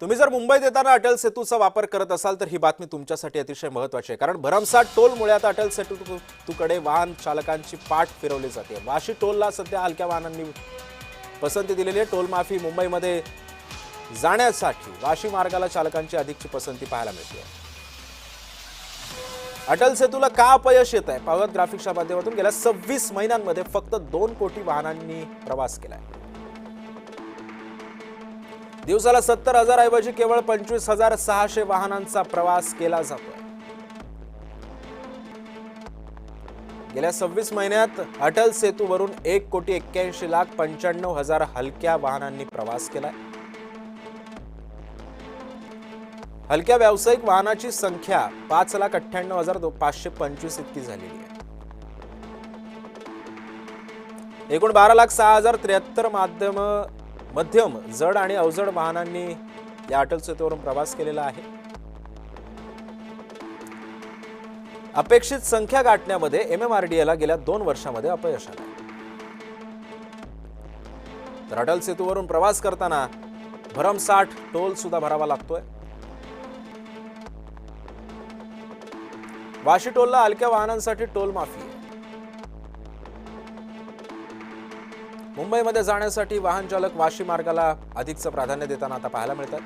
तुम्ही जर मुंबईत येताना अटल सेतूचा वापर करत असाल तर ही बातमी तुमच्यासाठी अतिशय महत्त्वाची आहे, कारण भरमसाठ टोलमुळे आता अटल सेतूकडे वाहन चालकांची पाठ फिरवली जाते। वाशी टोलला सध्या हलक्या वाहनांनी पसंती दिलेली आहे। टोल माफी मुंबईमध्ये जाण्यासाठी वाशी मार्गाला चालकांची अधिकची पसंती पाहायला मिळते। अटल सेतूला का अपयश येत आहे पाहूयात ग्राफिक्सच्या माध्यमातून। गेल्या 26 महिन्यांमध्ये फक्त 2 कोटी वाहनांनी प्रवास केलाय। दिवसाला 70,000 ऐवजी केवळ 25,600 वाहनांचा प्रवास केला जातोय। गेल्या 26 महिन्यात अटल सेतूवरून 1,81,95,000 हलक्या वाहनांनी प्रवास केलाय। हलक्या व्यावसायिक वाहनाची संख्या 5,98,525 इतकी झालेली आहे। एकूण 12,06,073 मध्यम, जड आणि अवजड वाहनांनी या अटल सेतूवरून प्रवास केलेला आहे। अपेक्षित संख्या गाठण्यामध्ये MMRDA गेल्या 2 वर्षांमध्ये अपयश आलं। तर अटल सेतूवरून प्रवास करताना भरमसाठ टोल सुद्धा भरावा लागतोय। वाशी टोलला हलक्या वाहनांसाठी टोल माफी आहे। मुंबईमध्ये जाण्यासाठी वाहन चालक वाशी मार्गाला अधिकचं प्राधान्य देताना आता पाहायला मिळतात।